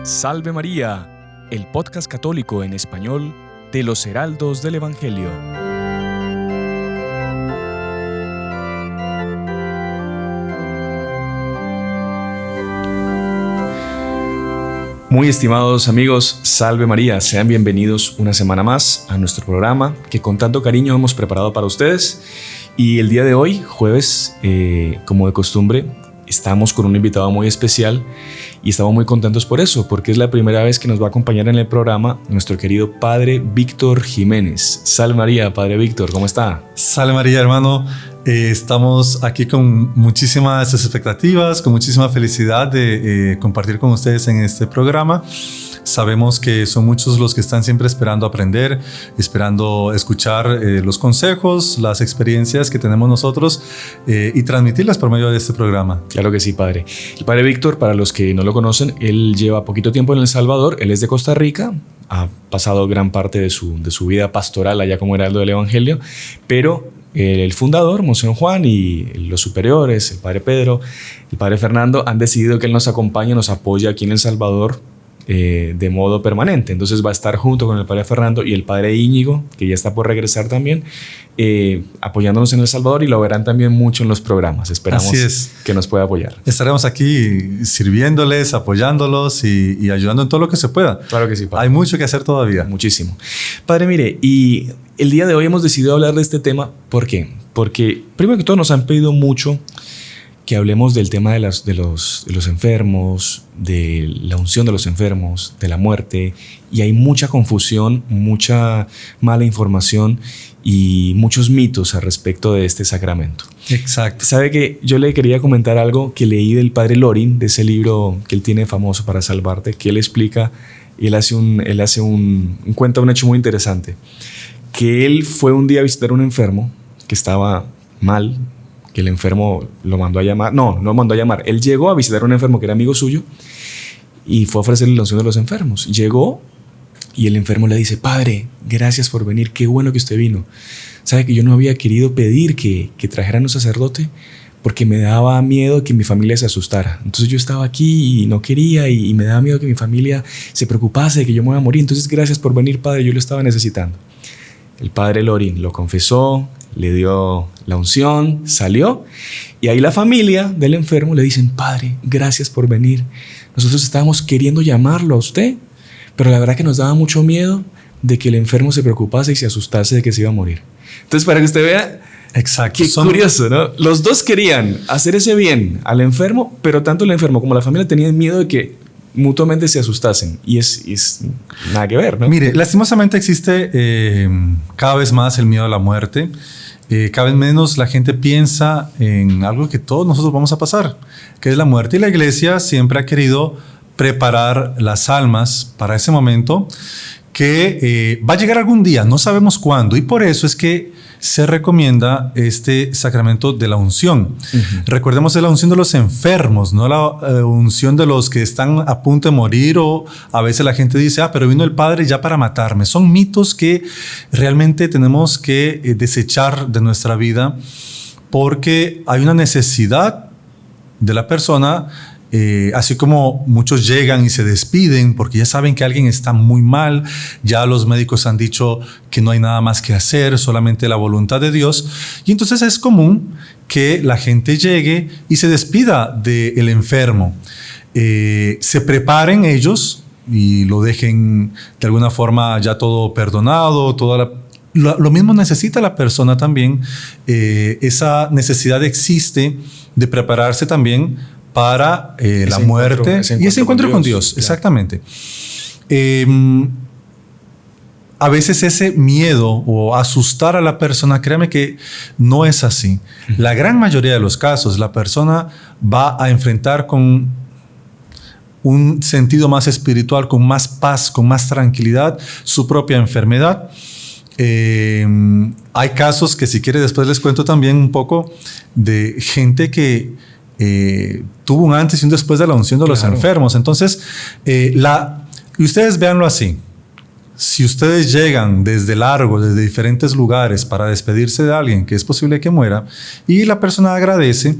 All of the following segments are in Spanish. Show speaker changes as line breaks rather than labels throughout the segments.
Salve María, el podcast católico en español de los Heraldos del Evangelio. Muy estimados amigos, Salve María, sean bienvenidos una semana más a nuestro programa que con tanto cariño hemos preparado para ustedes. Y el día de hoy, jueves, como de costumbre, estamos con un invitado muy especial y estamos muy contentos por eso, porque es la primera vez que nos va a acompañar en el programa nuestro querido Padre Víctor Jiménez. Salve María, Padre Víctor, ¿cómo está?
Salve María, hermano. Estamos aquí con muchísimas expectativas, con muchísima felicidad de compartir con ustedes en este programa. Sabemos que son muchos los que están siempre esperando aprender, esperando escuchar los consejos, las experiencias que tenemos nosotros y transmitirlas por medio de este programa.
Claro que sí, Padre. El Padre Víctor, para los que no lo conocen, él lleva poquito tiempo en El Salvador, él es de Costa Rica, ha pasado gran parte de su vida pastoral allá como heraldo del Evangelio, pero el fundador, Monseñor Juan, y los superiores, el Padre Pedro, el Padre Fernando, han decidido que él nos acompañe, nos apoya aquí en El Salvador de modo permanente. Entonces va a estar junto con el Padre Fernando y el Padre Íñigo, que ya está por regresar también, apoyándonos en El Salvador, y lo verán también mucho en los programas. Esperamos que nos pueda apoyar.
Estaremos aquí sirviéndoles, apoyándolos y ayudando en todo lo que se pueda.
Claro que sí, Padre.
Hay mucho que hacer todavía.
Muchísimo. Padre, mire, y el día de hoy hemos decidido hablar de este tema. ¿Por qué? Porque primero que todo nos han pedido mucho que hablemos del tema de los enfermos, de la unción de los enfermos, de la muerte, y hay mucha confusión, mucha mala información y muchos mitos al respecto de este sacramento.
Exacto.
Sabe que yo le quería comentar algo que leí del Padre Lorin, de ese libro que él tiene famoso, Para Salvarte, que él explica, y él cuenta un hecho muy interesante, que él fue un día a visitar a un enfermo que estaba mal, que el enfermo lo mandó a llamar. No lo mandó a llamar. Él llegó a visitar a un enfermo que era amigo suyo y fue a ofrecerle la unción de los enfermos. Llegó y el enfermo le dice: Padre, gracias por venir, qué bueno que usted vino. Sabe que yo no había querido pedir que trajeran un sacerdote porque me daba miedo que mi familia se asustara. Entonces yo estaba aquí y no quería, y me daba miedo que mi familia se preocupase de que yo me iba a morir. Entonces gracias por venir, Padre, yo lo estaba necesitando. El Padre Lorin lo confesó, le dio la unción, salió, y ahí la familia del enfermo le dicen: Padre, gracias por venir. Nosotros estábamos queriendo llamarlo a usted, pero la verdad que nos daba mucho miedo de que el enfermo se preocupase y se asustase de que se iba a morir. Entonces, para que usted vea,
exacto,
qué curioso, ¿no? Los dos querían hacer ese bien al enfermo, pero tanto el enfermo como la familia tenían miedo de que mutuamente se asustasen, y es nada que ver, ¿no?
Mire, lastimosamente existe cada vez más el miedo a la muerte. Cada vez menos la gente piensa en algo que todos nosotros vamos a pasar, que es la muerte, y la Iglesia siempre ha querido preparar las almas para ese momento que va a llegar algún día, no sabemos cuándo, y por eso es que se recomienda este sacramento de la unción. Uh-huh. Recordemos, es la unción de los enfermos, no la unción de los que están a punto de morir, o a veces la gente dice: pero vino el Padre ya para matarme. Son mitos que realmente tenemos que desechar de nuestra vida, porque hay una necesidad de la persona. Así como muchos llegan y se despiden porque ya saben que alguien está muy mal, ya los médicos han dicho que no hay nada más que hacer, solamente la voluntad de Dios, y entonces es común que la gente llegue y se despida del enfermo. Se preparen ellos y lo dejen de alguna forma ya todo perdonado, lo mismo necesita la persona también. Esa necesidad existe de prepararse también para la muerte y ese encuentro con Dios. Claro. Exactamente. A veces ese miedo o asustar a la persona, créame que no es así. La gran mayoría de los casos, la persona va a enfrentar con un sentido más espiritual, con más paz, con más tranquilidad, su propia enfermedad. Hay casos que, si quiere, después les cuento también un poco de gente que tuvo un antes y un después de la unción de los enfermos. Entonces, y ustedes véanlo así: si ustedes llegan desde largo, desde diferentes lugares, para despedirse de alguien que es posible que muera, y la persona agradece,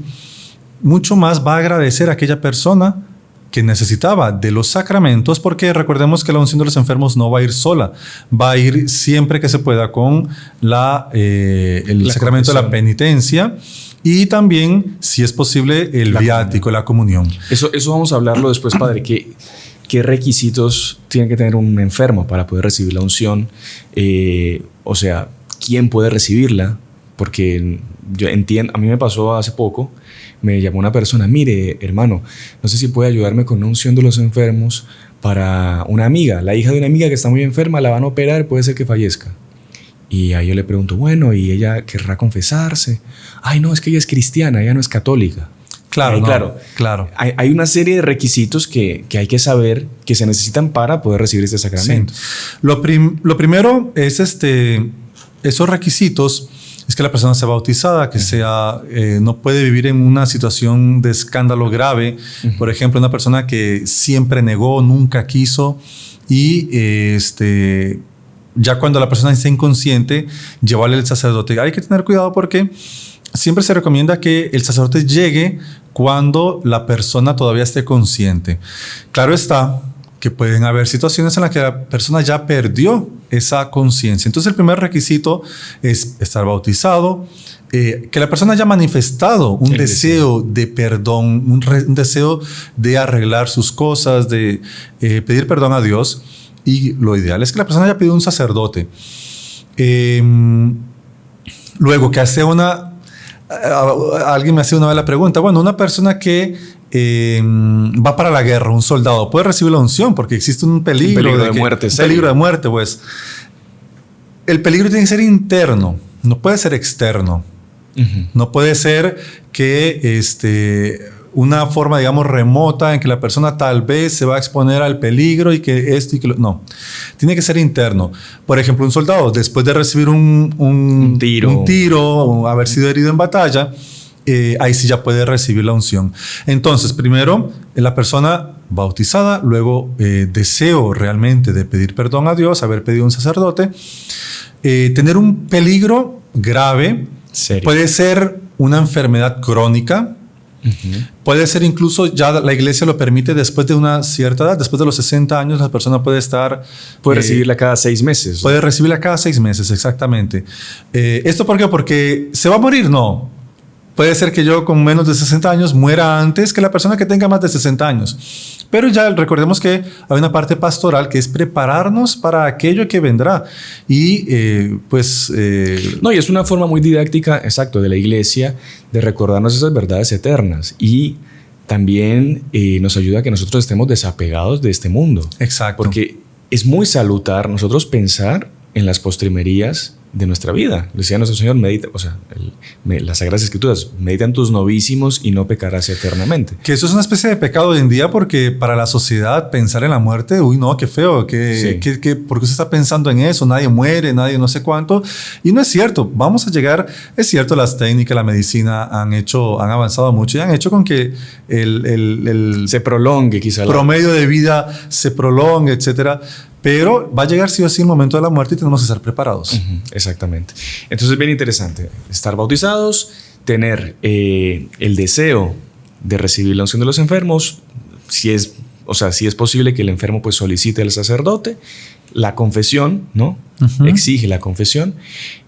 mucho más va a agradecer a aquella persona que necesitaba de los sacramentos, porque recordemos que la unción de los enfermos no va a ir sola, va a ir siempre que se pueda con el sacramento de la penitencia y también, si es posible, el viático, la comunión.
Eso vamos a hablarlo después, padre. ¿Qué requisitos tiene que tener un enfermo para poder recibir la unción? O sea, ¿quién puede recibirla? Porque yo entiendo, a mí me pasó hace poco, me llamó una persona, mire, hermano, no sé si puede ayudarme con una unción de los enfermos para una amiga, la hija de una amiga que está muy enferma, la van a operar, puede ser que fallezca. Y ahí yo le pregunto, bueno, ¿y ella querrá confesarse? Ay, no, es que ella es cristiana, ella no es católica.
Claro, claro.
Hay una serie de requisitos que hay que saber que se necesitan para poder recibir este sacramento.
Sí. Lo primero es esos requisitos. Es que la persona sea bautizada, que no puede vivir en una situación de escándalo grave. Por ejemplo, una persona que siempre negó, nunca quiso y ya cuando la persona está inconsciente, llevarle al sacerdote. Hay que tener cuidado porque siempre se recomienda que el sacerdote llegue cuando la persona todavía esté consciente. Claro está que pueden haber situaciones en las que la persona ya perdió esa conciencia. Entonces el primer requisito es estar bautizado, que la persona haya manifestado un deseo de perdón, un deseo de arreglar sus cosas, de pedir perdón a Dios. Y lo ideal es que la persona haya pedido un sacerdote. Luego que alguien me hace una vez la pregunta, bueno, una persona que va para la guerra, un soldado, puede recibir la unción porque existe un peligro
de muerte.
Peligro de muerte, pues. El peligro tiene que ser interno, no puede ser externo. No puede ser que una forma, digamos, remota en que la persona tal vez se va a exponer al peligro y que esto y que no. Tiene que ser interno. Por ejemplo, un soldado, después de recibir un tiro o haber sido herido en batalla, ahí sí ya puede recibir la unción. Entonces, primero, la persona bautizada, luego deseo realmente de pedir perdón a Dios, haber pedido un sacerdote, tener un peligro grave,
serio.
Puede ser una enfermedad crónica, puede ser incluso, ya la iglesia lo permite después de una cierta edad, después de los 60 años, la persona puede
recibirla cada 6 meses.
Puede recibirla cada 6 meses, exactamente. ¿Esto por qué? Porque ¿se va a morir? No. Puede ser que yo con menos de 60 años muera antes que la persona que tenga más de 60 años. Pero ya recordemos que hay una parte pastoral que es prepararnos para aquello que vendrá. Y
No, y es una forma muy didáctica, exacto, de la iglesia de recordarnos esas verdades eternas. Y también nos ayuda a que nosotros estemos desapegados de este mundo.
Exacto.
Porque es muy saludar nosotros pensar en las postrimerías de nuestra vida. Decía nuestro Señor, medita, o sea, las Sagradas Escrituras, meditan tus novísimos y no pecarás eternamente.
Que eso es una especie de pecado hoy en día porque para la sociedad pensar en la muerte, uy no, qué feo, ¿por qué se está pensando en eso? Nadie muere, nadie no sé cuánto. Y no es cierto, vamos a llegar, es cierto, las técnicas, la medicina han avanzado mucho y han hecho con que
se prolongue quizá
el promedio de vida se prolongue, etcétera. Pero va a llegar sí o sí el momento de la muerte y tenemos que estar preparados.
Exactamente. Entonces es bien interesante estar bautizados, tener el deseo de recibir la unción de los enfermos, si es posible que el enfermo pues solicite al sacerdote, la confesión, ¿no? Exige la confesión.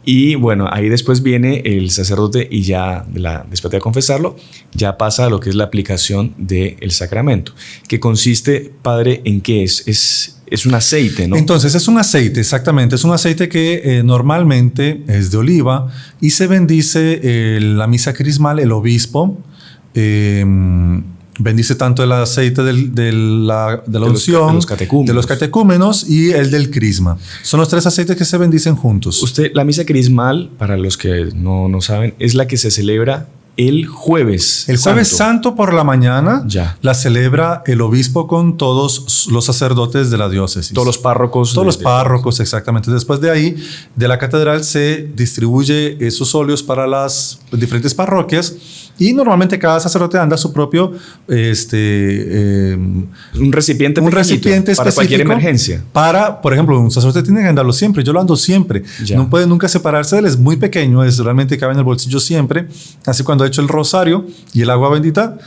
Y bueno, ahí después viene el sacerdote y ya después de confesarlo, ya pasa a lo que es la aplicación del sacramento, que consiste, padre, ¿en qué es un aceite, ¿no?
Entonces es un aceite, exactamente. Es un aceite que normalmente es de oliva y se bendice la misa crismal, el obispo bendice tanto el aceite de la unción, de los catecúmenos y el del crisma. Son los 3 aceites que se bendicen juntos.
La misa crismal, para los que no saben, es la que se celebra el jueves.
El jueves santo por la mañana la celebra el obispo con todos los sacerdotes de la diócesis.
Todos los párrocos.
Todos los párrocos, exactamente. Después de ahí, de la catedral se distribuye esos óleos para las diferentes parroquias y normalmente cada sacerdote anda su propio
un recipiente específico para cualquier emergencia.
Por ejemplo, un sacerdote tiene que andarlo siempre. Yo lo ando siempre. No puede nunca separarse de él. Es muy pequeño. Realmente cabe en el bolsillo siempre. Así cuando he hecho el rosario y el agua bendita,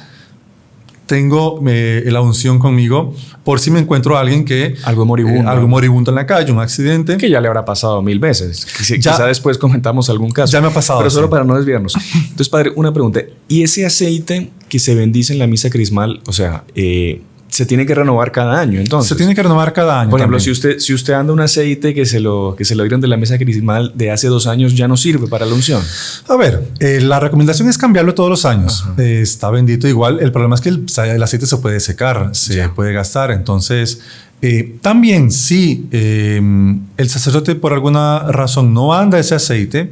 tengo la unción conmigo por si me encuentro a alguien que...
Algo moribundo.
Algo moribundo en la calle, un accidente.
Que ya le habrá pasado 1000 veces. Quizá después comentamos algún caso.
Ya me ha pasado.
Pero solo para no desviarnos. Entonces, padre, una pregunta. ¿Y ese aceite que se bendice en la misa crismal, o sea, se tiene que renovar cada año, entonces?
Se tiene que renovar cada año.
Por ejemplo, si usted anda un aceite que se lo dieron de la misa crismal de hace 2 años, ya no sirve para la unción.
A ver, la recomendación es cambiarlo todos los años. Está bendito igual. El problema es que el aceite se puede secar, se puede gastar. Entonces, también si el sacerdote por alguna razón no anda ese aceite,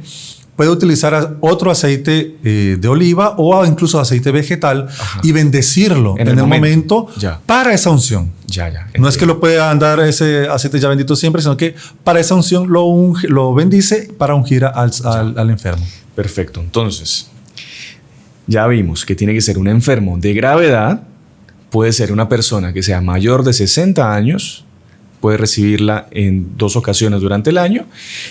puede utilizar otro aceite de oliva o incluso aceite vegetal y bendecirlo en el momento para esa unción. No es que lo pueda andar ese aceite ya bendito siempre, sino que para esa unción lo bendice para ungir al enfermo.
Perfecto. Entonces, ya vimos que tiene que ser un enfermo de gravedad, puede ser una persona que sea mayor de 60 años, puede recibirla en 2 ocasiones durante el año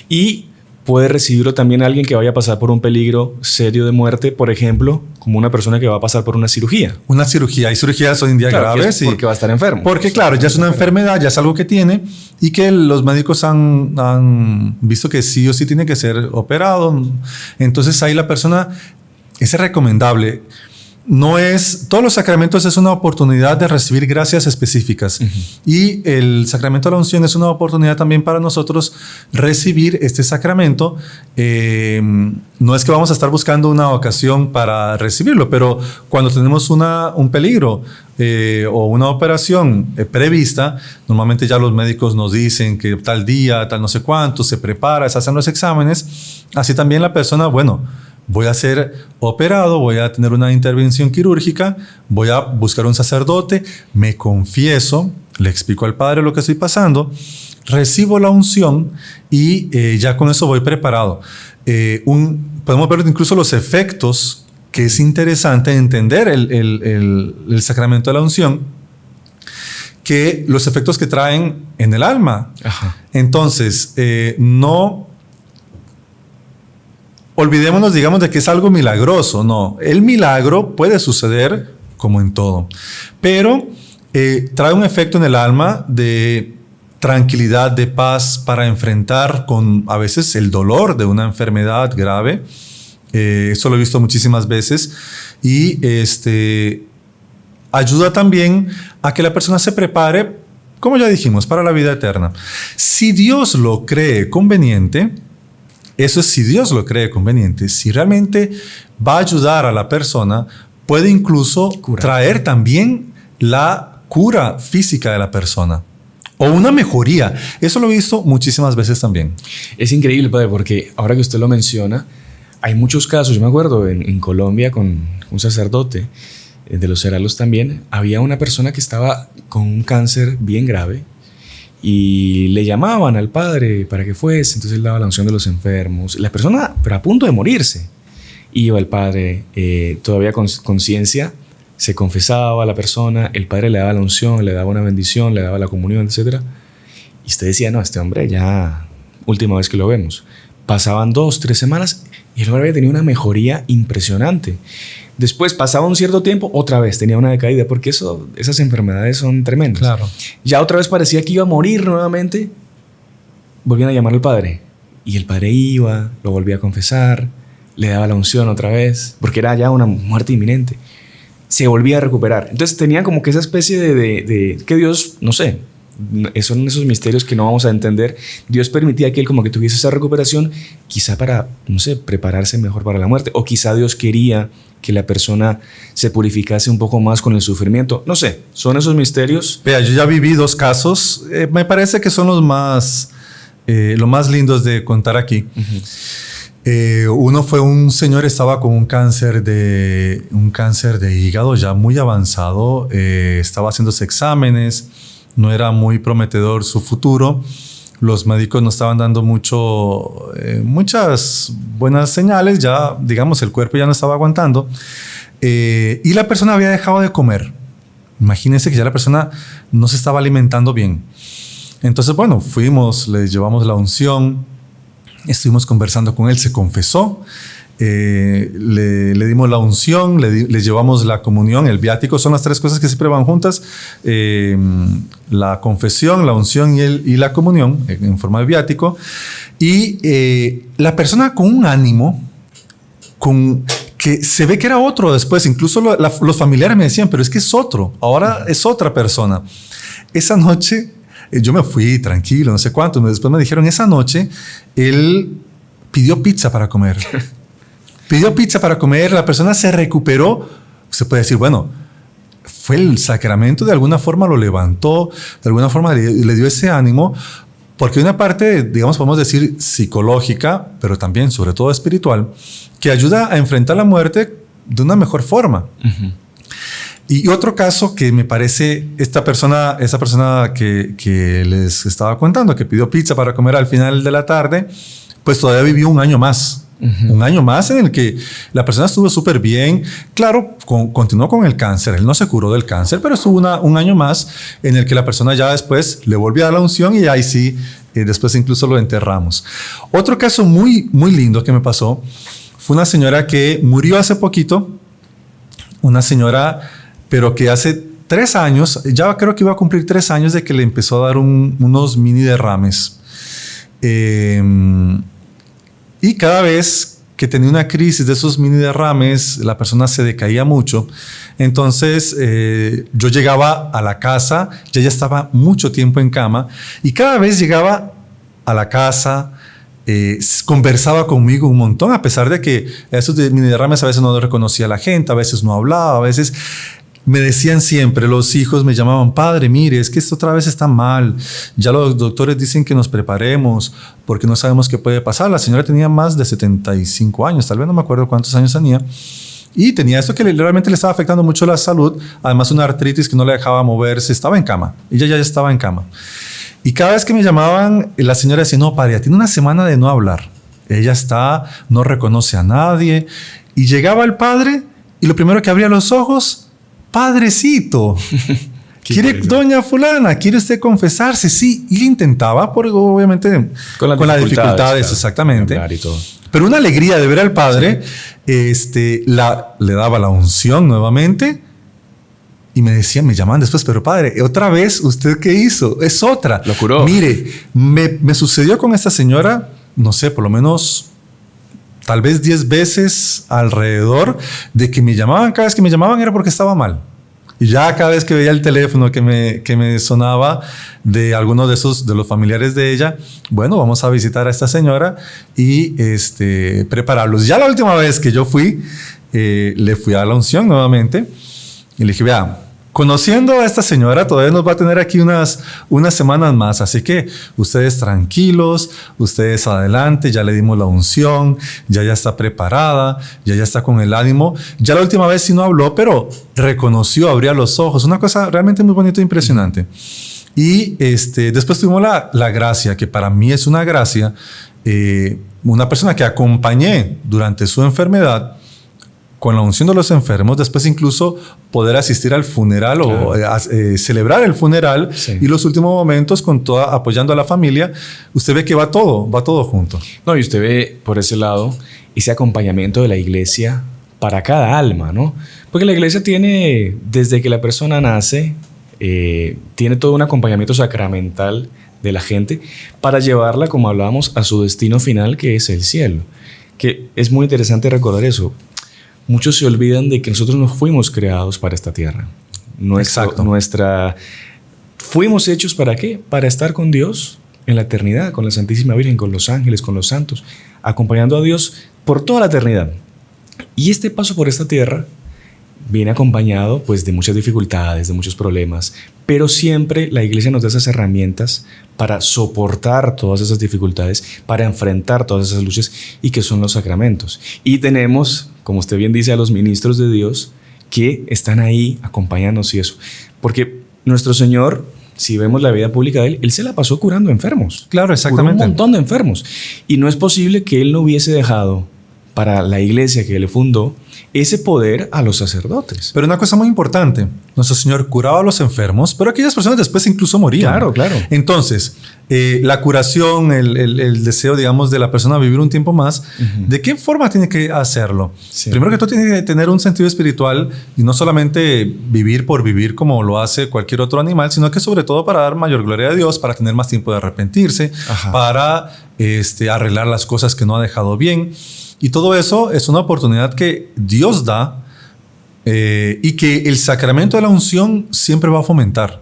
y puede recibirlo también alguien que vaya a pasar por un peligro serio de muerte, por ejemplo, como una persona que va a pasar por una cirugía.
Una cirugía. Hay cirugías hoy en día graves.
Porque va a estar enfermo.
Porque claro, ya es una enfermedad, ya es algo que tiene y que los médicos han visto que sí o sí tiene que ser operado. Entonces ahí la persona, es recomendable. Todos los sacramentos es una oportunidad de recibir gracias específicas. Y el sacramento de la unción es una oportunidad también para nosotros recibir este sacramento. No es que vamos a estar buscando una ocasión para recibirlo, pero cuando tenemos un peligro o una operación prevista, normalmente ya los médicos nos dicen que tal día, tal no sé cuánto, se prepara, se hacen los exámenes. Así también la persona, voy a ser operado, voy a tener una intervención quirúrgica, voy a buscar un sacerdote, me confieso, le explico al padre lo que estoy pasando, recibo la unción y ya con eso voy preparado. Podemos ver incluso los efectos, que es interesante entender el sacramento de la unción, que los efectos que traen en el alma. Entonces, no olvidémonos, digamos, de que es algo milagroso. No, el milagro puede suceder como en todo, pero trae un efecto en el alma de tranquilidad, de paz para enfrentar a veces el dolor de una enfermedad grave. Esto lo he visto muchísimas veces y ayuda también a que la persona se prepare, como ya dijimos, para la vida eterna. Si Dios lo cree conveniente, eso es si Dios lo cree conveniente, si realmente va a ayudar a la persona, puede incluso traer también la cura física de la persona o una mejoría. Eso lo he visto muchísimas veces también.
Es increíble, padre, porque ahora que usted lo menciona, hay muchos casos. Yo me acuerdo en Colombia con un sacerdote de los Ceralos también, había una persona que estaba con un cáncer bien grave y le llamaban al padre para que fuese, entonces él daba la unción de los enfermos, la persona pero a punto de morirse, iba el padre todavía con conciencia, se confesaba a la persona, el padre le daba la unción, le daba una bendición, le daba la comunión, etc. Y usted decía, no, este hombre ya última vez que lo vemos. Pasaban 2, 3 semanas y el hombre había tenido una mejoría impresionante. Después pasaba un cierto tiempo, otra vez tenía una decaída, porque esas enfermedades son tremendas.
Claro.
Ya otra vez parecía que iba a morir nuevamente. Volvían a llamar al padre. Y el padre iba, lo volvía a confesar, le daba la unción otra vez, porque era ya una muerte inminente. Se volvía a recuperar. Entonces tenía como que esa especie de que Dios, no sé, son esos misterios que no vamos a entender. Dios permitía que él como que tuviese esa recuperación, quizá para, no sé, prepararse mejor para la muerte, o quizá Dios quería que la persona se purificase un poco más con el sufrimiento. No sé, son esos misterios.
Vea, yo ya viví 2 casos, me parece que son los más lindos de contar aquí. Uno fue un señor, estaba con un cáncer de hígado ya muy avanzado, estaba haciéndose exámenes, no era muy prometedor su futuro. Los médicos no estaban dando muchas buenas señales, ya digamos el cuerpo ya no estaba aguantando y la persona había dejado de comer. Imagínense que ya la persona no se estaba alimentando bien. Entonces, bueno, fuimos, le llevamos la unción, estuvimos conversando con él, se confesó le dimos la unción, le llevamos la comunión, el viático. Son las 3 cosas que siempre van juntas. La confesión, la unción y la comunión en forma de viático. Y la persona con un ánimo, que se ve que era otro después. Incluso los familiares me decían, pero es que es otro. Ahora es otra persona. Esa noche yo me fui tranquilo, no sé cuánto. Después me dijeron, esa noche él pidió pizza para comer. Pidió pizza para comer, la persona se recuperó. Usted puede decir, bueno, fue el sacramento, de alguna forma lo levantó, de alguna forma le dio ese ánimo, porque hay una parte, digamos, podemos decir psicológica, pero también sobre todo espiritual, que ayuda a enfrentar la muerte de una mejor forma. Uh-huh. Y otro caso que me parece, esa persona que les estaba contando, que pidió pizza para comer al final de la tarde, pues todavía vivió un año más. Uh-huh. Un año más en el que la persona estuvo súper bien. Claro, continuó con el cáncer. Él no se curó del cáncer, pero estuvo un año más en el que la persona ya después le volvió a dar la unción y ahí sí, después incluso lo enterramos. Otro caso muy, muy lindo que me pasó fue una señora que murió hace poquito. Una señora, pero que hace 3 años, ya creo que iba a cumplir 3 años de que le empezó a dar unos mini derrames. Y cada vez que tenía una crisis de esos mini derrames, la persona se decaía mucho. Entonces yo llegaba a la casa, ya estaba mucho tiempo en cama, y cada vez llegaba a la casa, conversaba conmigo un montón, a pesar de que esos mini derrames a veces no reconocía a la gente, a veces no hablaba, a veces... Me decían siempre, los hijos me llamaban, padre, mire, es que esto otra vez está mal. Ya los doctores dicen que nos preparemos porque no sabemos qué puede pasar. La señora tenía más de 75 años, tal vez no me acuerdo cuántos años tenía. Y tenía eso que realmente le estaba afectando mucho la salud. Además, una artritis que no le dejaba moverse. Estaba en cama. Ella ya estaba en cama. Y cada vez que me llamaban, la señora decía, no, padre, ya tiene una semana de no hablar. Ella no reconoce a nadie. Y llegaba el padre y lo primero que abría los ojos... Padrecito, ¿quiere doña fulana? ¿Quiere usted confesarse? Sí, y le intentaba, porque obviamente con las dificultades claro, exactamente. Y todo. Pero una alegría de ver al padre, sí. Le daba la unción nuevamente y me decían, me llamaban después, pero padre, otra vez, ¿usted qué hizo? Es otra.
Lo curó.
Mire, me sucedió con esta señora, no sé, por lo menos... tal vez 10 veces alrededor de que me llamaban. Cada vez que me llamaban era porque estaba mal. Y ya cada vez que veía el teléfono que me sonaba de alguno de los familiares de ella, bueno, vamos a visitar a esta señora y prepararlos. Ya la última vez que yo fui, le fui a la unción nuevamente y le dije, vea, conociendo a esta señora, todavía nos va a tener aquí unas semanas más. Así que ustedes tranquilos, ustedes adelante, ya le dimos la unción, ya está preparada, ya está con el ánimo. Ya la última vez sí no habló, pero reconoció, abría los ojos. Una cosa realmente muy bonita e impresionante. Y después tuvimos la gracia, que para mí es una gracia, una persona que acompañé durante su enfermedad, con la unción de los enfermos, después incluso poder asistir al funeral, claro. O celebrar el funeral, sí. Y los últimos momentos apoyando a la familia. Usted ve que va todo junto.
No, y usted ve por ese lado ese acompañamiento de la iglesia para cada alma, ¿no? Porque la iglesia tiene, desde que la persona nace, tiene todo un acompañamiento sacramental de la gente para llevarla, como hablábamos, a su destino final, que es el cielo. Que es muy interesante recordar eso. Muchos se olvidan de que nosotros no fuimos creados para esta tierra.
Exacto.
Fuimos hechos ¿para qué? Para estar con Dios en la eternidad, con la Santísima Virgen, con los ángeles, con los santos, acompañando a Dios por toda la eternidad. Y este paso por esta tierra viene acompañado pues, de muchas dificultades, de muchos problemas, pero siempre la iglesia nos da esas herramientas para soportar todas esas dificultades, para enfrentar todas esas luchas, y que son los sacramentos. Y tenemos, como usted bien dice, a los ministros de Dios que están ahí acompañándonos y eso. Porque nuestro Señor, si vemos la vida pública de Él se la pasó curando enfermos.
Claro, exactamente.
Curó un montón de enfermos. Y no es posible que Él no hubiese dejado para la iglesia que él fundó ese poder a los sacerdotes.
Pero una cosa muy importante, nuestro Señor curaba a los enfermos, pero aquellas personas después incluso morían.
Claro, claro.
Entonces, la curación, el deseo, digamos, de la persona a vivir un tiempo más, ¿de qué forma tiene que hacerlo? Sí. Primero que todo, tiene que tener un sentido espiritual y no solamente vivir por vivir como lo hace cualquier otro animal, sino que sobre todo para dar mayor gloria a Dios, para tener más tiempo de arrepentirse, para arreglar las cosas que no ha dejado bien. Y todo eso es una oportunidad que Dios da y que el sacramento de la unción siempre va a fomentar.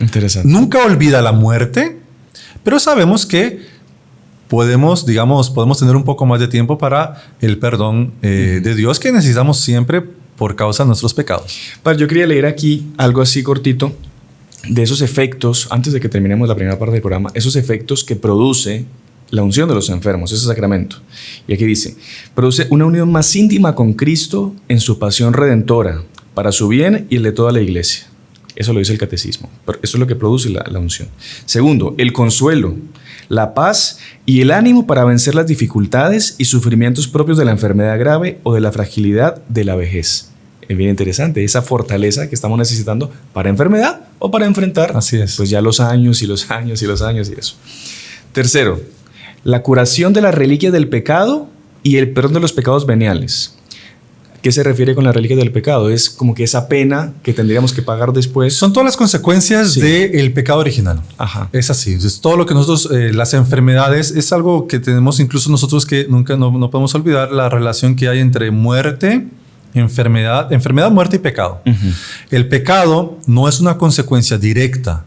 Interesante.
Nunca olvida la muerte, pero sabemos que podemos tener un poco más de tiempo para el perdón de Dios que necesitamos siempre por causa de nuestros pecados.
Padre, yo quería leer aquí algo así cortito de esos efectos, antes de que terminemos la primera parte del programa, esos efectos que produce la unción de los enfermos, ese sacramento. Y aquí dice, produce una unión más íntima con Cristo en su pasión redentora, para su bien y el de toda la iglesia. Eso lo dice el catecismo, pero eso es lo que produce la unción. Segundo, el consuelo, la paz y el ánimo para vencer las dificultades y sufrimientos propios de la enfermedad grave o de la fragilidad de la vejez. Es bien interesante, esa fortaleza que estamos necesitando para enfermedad o para enfrentar pues ya los años y los años y los años y eso. Tercero, la curación de las reliquias del pecado y el perdón de los pecados veniales. ¿Qué se refiere con la reliquia del pecado? Es como que esa pena que tendríamos que pagar después.
Son todas las consecuencias del pecado original. Ajá. Es así. Es todo lo que nosotros, las enfermedades, es algo que tenemos incluso nosotros que nunca no podemos olvidar la relación que hay entre muerte, enfermedad, muerte y pecado. El pecado no es una consecuencia directa.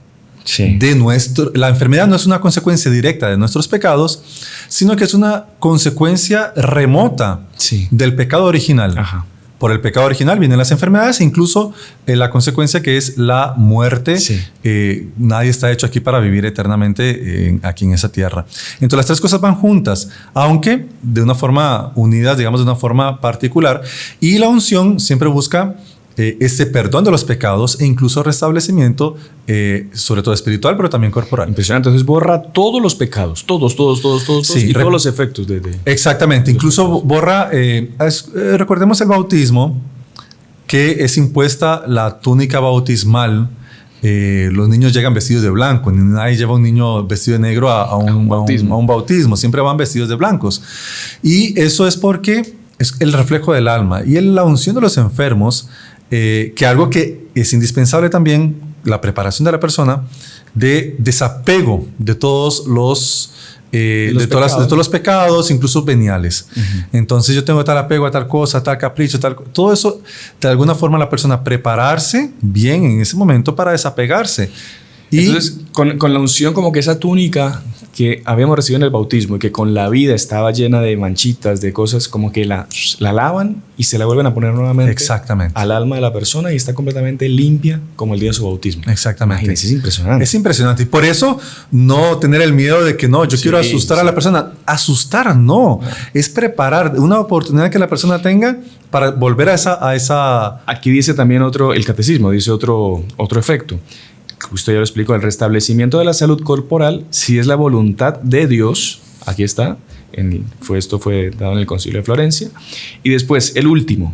La enfermedad no es una consecuencia directa de nuestros pecados, sino que es una consecuencia remota del pecado original. Ajá. Por el pecado original vienen las enfermedades e incluso la consecuencia que es la muerte. Nadie está hecho aquí para vivir eternamente aquí en esa tierra. Entonces las tres cosas van juntas, aunque de una forma unidas, digamos de una forma particular. Y la unción siempre busca este perdón de los pecados e incluso restablecimiento, sobre todo espiritual, pero también corporal.
Impresionante. Entonces borra todos los pecados, todos y todos los efectos de
exactamente. Incluso borra, recordemos el bautismo, que es impuesta la túnica bautismal. Los niños llegan vestidos de blanco, nadie lleva un niño vestido de negro a un bautismo, siempre van vestidos de blancos. Y eso es porque es el reflejo del alma. Y la unción de los enfermos, que algo que es indispensable también, la preparación de la persona de desapego de todos de todos los pecados, incluso veniales. Entonces yo tengo tal apego a tal cosa, tal capricho, todo eso, de alguna forma la persona prepararse bien en ese momento para desapegarse. Y
entonces, con la unción, como que esa túnica que habíamos recibido en el bautismo y que con la vida estaba llena de manchitas, de cosas, como que la lavan y se la vuelven a poner nuevamente al alma de la persona y está completamente limpia como el día de su bautismo.
Exactamente.
Imagínense, es impresionante.
Es impresionante. Y por eso no tener el miedo de que yo quiero asustar a la persona. Asustar no. Es preparar una oportunidad que la persona tenga para volver a esa...
Aquí dice también el catecismo, dice otro efecto. Justo ya lo explico, el restablecimiento de la salud corporal, si es la voluntad de Dios, aquí está, esto fue dado en el Concilio de Florencia, y después el último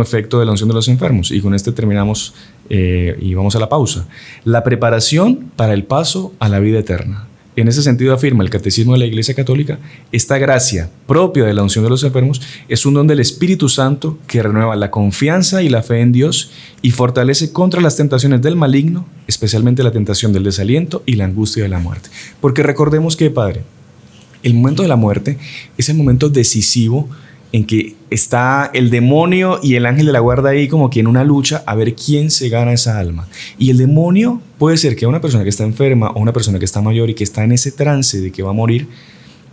efecto de la unción de los enfermos, y con este terminamos y vamos a la pausa, la preparación para el paso a la vida eterna. En ese sentido afirma el Catecismo de la Iglesia Católica, esta gracia propia de la unción de los enfermos es un don del Espíritu Santo que renueva la confianza y la fe en Dios y fortalece contra las tentaciones del maligno, especialmente la tentación del desaliento y la angustia de la muerte. Porque recordemos que, Padre, el momento de la muerte es el momento decisivo en que está el demonio y el ángel de la guarda ahí como que en una lucha a ver quién se gana esa alma. Y el demonio puede ser que una persona que está enferma o una persona que está mayor y que está en ese trance de que va a morir,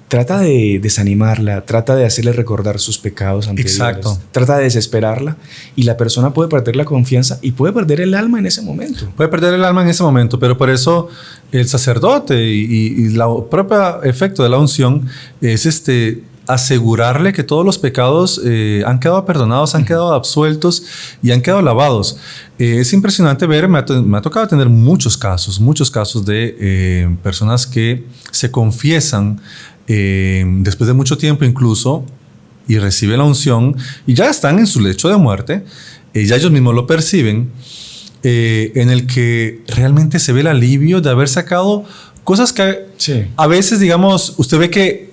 trata de desanimarla, trata de hacerle recordar sus pecados anteriores. Exacto. Trata de desesperarla y la persona puede perder la confianza y puede perder el alma en ese momento.
Puede perder el alma en ese momento, pero por eso el sacerdote y el propio efecto de la unción es asegurarle que todos los pecados han quedado perdonados, han quedado absueltos y han quedado lavados. Es impresionante ver, me ha tocado tener muchos casos de personas que se confiesan después de mucho tiempo incluso y reciben la unción y ya están en su lecho de muerte, ya ellos mismos lo perciben, en el que realmente se ve el alivio de haber sacado cosas que a veces, digamos, usted ve que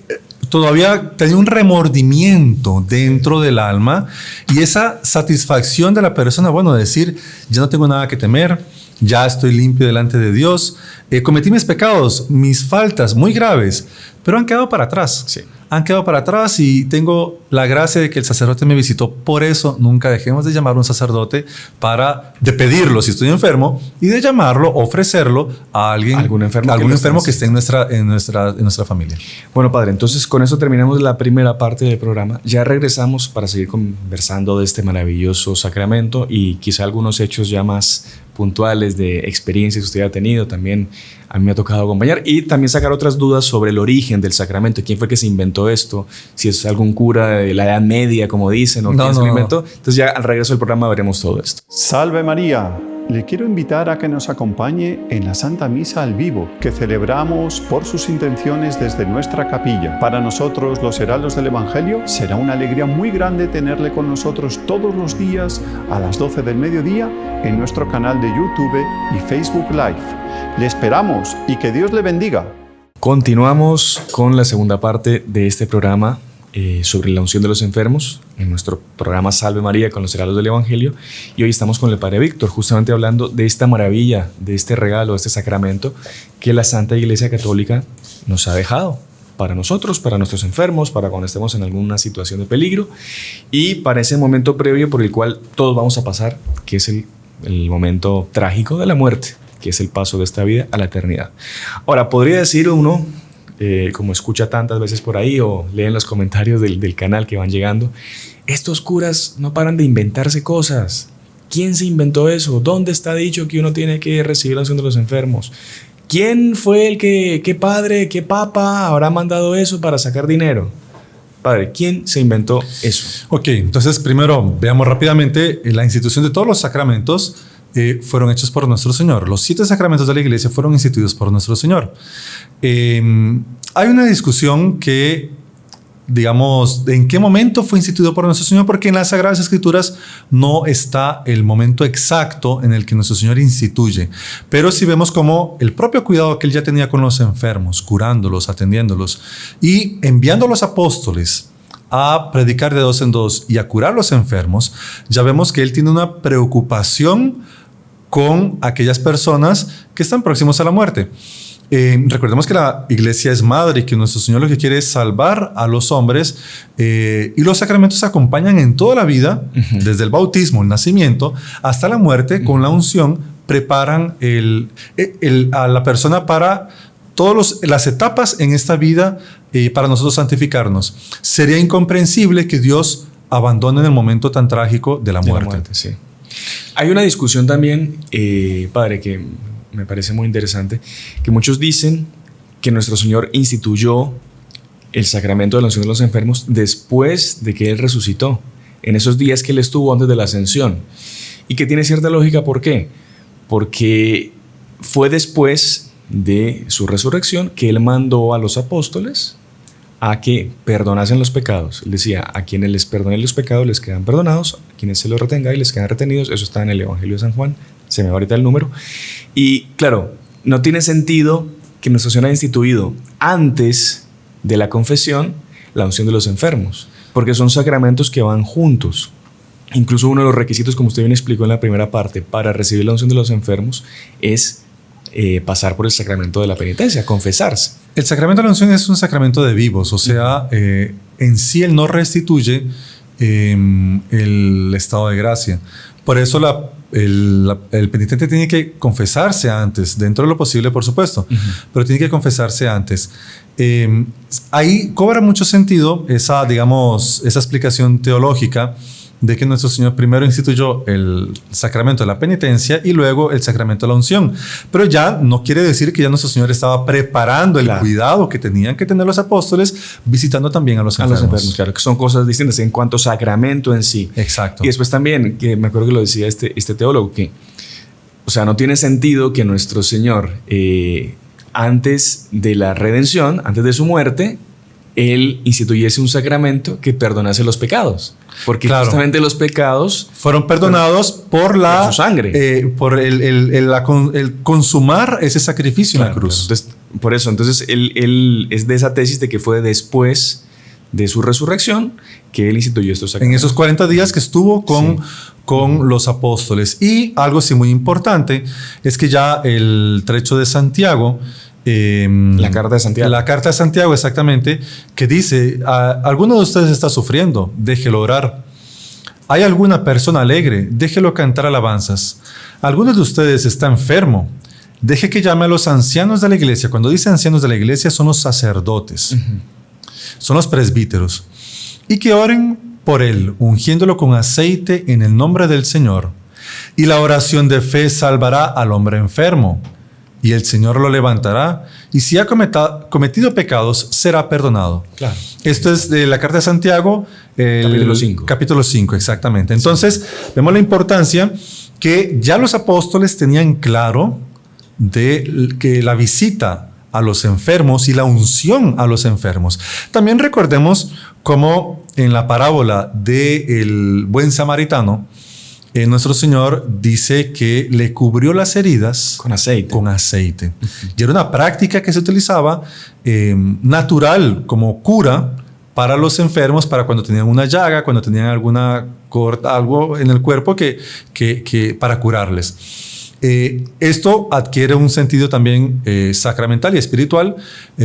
todavía tenía un remordimiento dentro del alma y esa satisfacción de la persona, bueno, decir, ya no tengo nada que temer, ya estoy limpio delante de Dios, cometí mis pecados, mis faltas muy graves, pero han quedado para atrás.
Sí.
Han quedado para atrás y tengo la gracia de que el sacerdote me visitó. Por eso nunca dejemos de llamar a un sacerdote de pedirlo si estoy enfermo y de llamarlo, ofrecerlo a alguien, algún enfermo que esté en nuestra familia.
Bueno, padre, entonces con eso terminamos la primera parte del programa. Ya regresamos para seguir conversando de este maravilloso sacramento y quizá algunos hechos ya más puntuales de experiencias que usted ha tenido. También a mí me ha tocado acompañar y también sacar otras dudas sobre el origen del sacramento. ¿Quién fue que se inventó esto? Si es algún cura de la Edad Media, como dicen, o quién se lo inventó. Entonces ya al regreso del programa veremos todo esto.
¡Salve María! Le quiero invitar a que nos acompañe en la Santa Misa al vivo, que celebramos por sus intenciones desde nuestra capilla. Para nosotros, los heraldos del Evangelio, será una alegría muy grande tenerle con nosotros todos los días a las 12 del mediodía en nuestro canal de YouTube y Facebook Live. Le esperamos y que Dios le bendiga.
Continuamos con la segunda parte de este programa sobre la unción de los enfermos en nuestro programa Salve María con los heraldos del Evangelio, y hoy estamos con el Padre Víctor justamente hablando de esta maravilla, de este regalo, de este sacramento que la Santa Iglesia Católica nos ha dejado para nosotros, para nuestros enfermos, para cuando estemos en alguna situación de peligro y para ese momento previo por el cual todos vamos a pasar, que es el momento trágico de la muerte, que es el paso de esta vida a la eternidad. Ahora, podría decir uno, como escucha tantas veces por ahí o lee en los comentarios del canal que van llegando, estos curas no paran de inventarse cosas. ¿Quién se inventó eso? ¿Dónde está dicho que uno tiene que recibir la unción de los enfermos? ¿Quién fue qué padre, qué papa habrá mandado eso para sacar dinero? Padre, ¿quién se inventó eso?
Ok, entonces primero veamos rápidamente la institución de todos los sacramentos. Fueron hechos por nuestro Señor. Los 7 sacramentos de la Iglesia fueron instituidos por nuestro Señor. Hay una discusión que, digamos, ¿en qué momento fue instituido por nuestro Señor? Porque en las Sagradas Escrituras no está el momento exacto en el que nuestro Señor instituye. Pero sí vemos como el propio cuidado que Él ya tenía con los enfermos, curándolos, atendiéndolos y enviando a los apóstoles a predicar de 2 en 2 y a curar a los enfermos, ya vemos que Él tiene una preocupación con aquellas personas que están próximos a la muerte. Recordemos que la Iglesia es madre y que nuestro Señor lo que quiere es salvar a los hombres, y los sacramentos acompañan en toda la vida, desde el bautismo, el nacimiento, hasta la muerte. Con la unción preparan a la persona para todas las etapas en esta vida, para nosotros santificarnos. Sería incomprensible que Dios abandone en el momento tan trágico de la muerte.
Sí. Hay una discusión también, padre, que me parece muy interesante, que muchos dicen que nuestro Señor instituyó el sacramento de la unción de los enfermos después de que Él resucitó, en esos días que Él estuvo antes de la ascensión, y que tiene cierta lógica. ¿Por qué? Porque fue después de su resurrección que Él mandó a los apóstoles a que perdonasen los pecados. Él decía, a quienes les perdone los pecados les quedan perdonados, a quienes se los retenga y les quedan retenidos. Eso está en el Evangelio de San Juan, se me va ahorita el número. Y claro, no tiene sentido que nuestro Señor haya instituido antes de la confesión la unción de los enfermos, porque son sacramentos que van juntos. Incluso uno de los requisitos, como usted bien explicó en la primera parte, para recibir la unción de los enfermos es pasar por el sacramento de la penitencia, confesarse.
El sacramento de la unción es un sacramento de vivos, o sea, en sí Él no restituye el estado de gracia. Por eso el penitente tiene que confesarse antes, dentro de lo posible, por supuesto, pero tiene que confesarse antes. Ahí cobra mucho sentido esa explicación teológica de que nuestro Señor primero instituyó el sacramento de la penitencia y luego el sacramento de la unción. Pero ya no quiere decir que ya nuestro Señor estaba preparando el cuidado que tenían que tener los apóstoles, visitando también a los enfermos.
Claro, que son cosas distintas en cuanto a sacramento en sí.
Exacto.
Y después también, que me acuerdo que lo decía este teólogo, que, o sea, no tiene sentido que nuestro Señor, antes de la redención, antes de su muerte, él instituyese un sacramento que perdonase los pecados. Porque justamente los pecados
fueron perdonados por
su sangre.
Por el consumar ese sacrificio en la cruz.
Entonces, por eso, entonces él es de esa tesis de que fue después de su resurrección que él instituyó estos sacramentos.
En esos 40 días que estuvo con los apóstoles. Y algo sí muy importante es que ya el trecho de Santiago,
la carta de Santiago.
La carta de Santiago, exactamente, que dice, alguno de ustedes está sufriendo, déjelo orar. ¿Hay alguna persona alegre? Déjelo cantar alabanzas. ¿Alguno de ustedes está enfermo? Deje que llame a los ancianos de la iglesia. Cuando dice ancianos de la iglesia, son los sacerdotes. Son los presbíteros. Y que oren por él, ungiéndolo con aceite en el nombre del Señor. Y la oración de fe salvará al hombre enfermo. Y el Señor lo levantará, y si ha cometido pecados, será perdonado.
Claro.
Esto es de la carta de Santiago,
capítulo 5.
Capítulo 5, exactamente. Entonces, vemos la importancia que ya los apóstoles tenían claro de que la visita a los enfermos y la unción a los enfermos. También recordemos cómo en la parábola del buen samaritano, nuestro Señor dice que le cubrió las heridas
con aceite.
Y era una práctica que se utilizaba natural como cura para los enfermos, para cuando tenían una llaga, cuando tenían alguna corta, algo en el cuerpo que para curarles. Esto adquiere un sentido también sacramental y espiritual.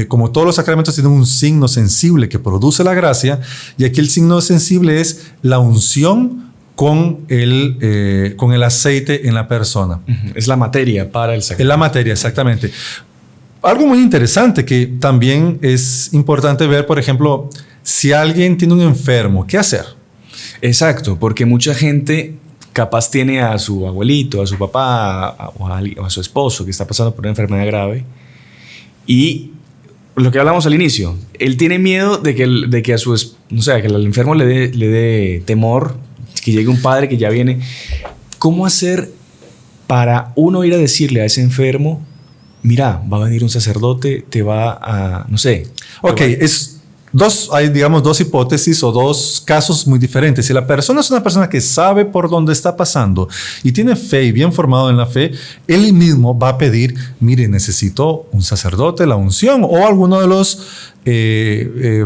Como todos los sacramentos tienen un signo sensible que produce la gracia, y aquí el signo sensible es la unción con el aceite en la persona.
Es la materia para el sacramento.
Es la materia, exactamente. Algo muy interesante que también es importante ver, por ejemplo, si alguien tiene un enfermo, ¿qué hacer?
Exacto, porque mucha gente capaz tiene a su abuelito, a su papá o a su esposo que está pasando por una enfermedad grave, y lo que hablamos al inicio, él tiene miedo de que a su, no sé, que al enfermo le dé temor, que llegue un padre que ya viene. ¿Cómo hacer para uno ir a decirle a ese enfermo, mira, va a venir un sacerdote, te va a, no sé?
Ok, hay, digamos, dos hipótesis o dos casos muy diferentes. Si la persona es una persona que sabe por dónde está pasando y tiene fe y bien formado en la fe, él mismo va a pedir, mire, necesito un sacerdote, la unción, o alguno de los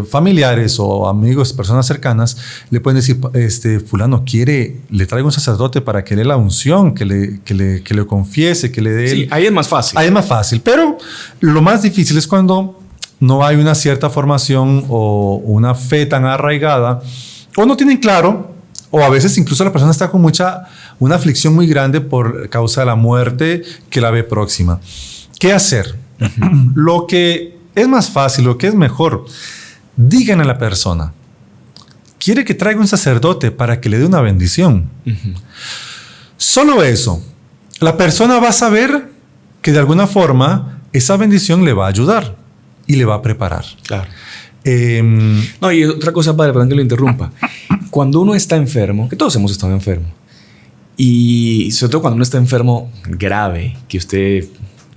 familiares o amigos, personas cercanas, le pueden decir, fulano le traigo un sacerdote para que le dé la unción, que le confiese, que le dé...
Sí, ahí es más fácil.
Ahí es más fácil, pero lo más difícil es cuando no hay una cierta formación o una fe tan arraigada, o no tienen claro, o a veces incluso la persona está con una aflicción muy grande por causa de la muerte que la ve próxima. ¿Qué hacer? Lo que es más fácil, lo que es mejor, digan a la persona, quiere que traiga un sacerdote para que le dé una bendición. Solo eso. La persona va a saber que de alguna forma esa bendición le va a ayudar y le va a preparar.
Claro. No, y otra cosa, padre, perdón que lo interrumpa. Cuando uno está enfermo, que todos hemos estado enfermos, y sobre todo cuando uno está enfermo grave,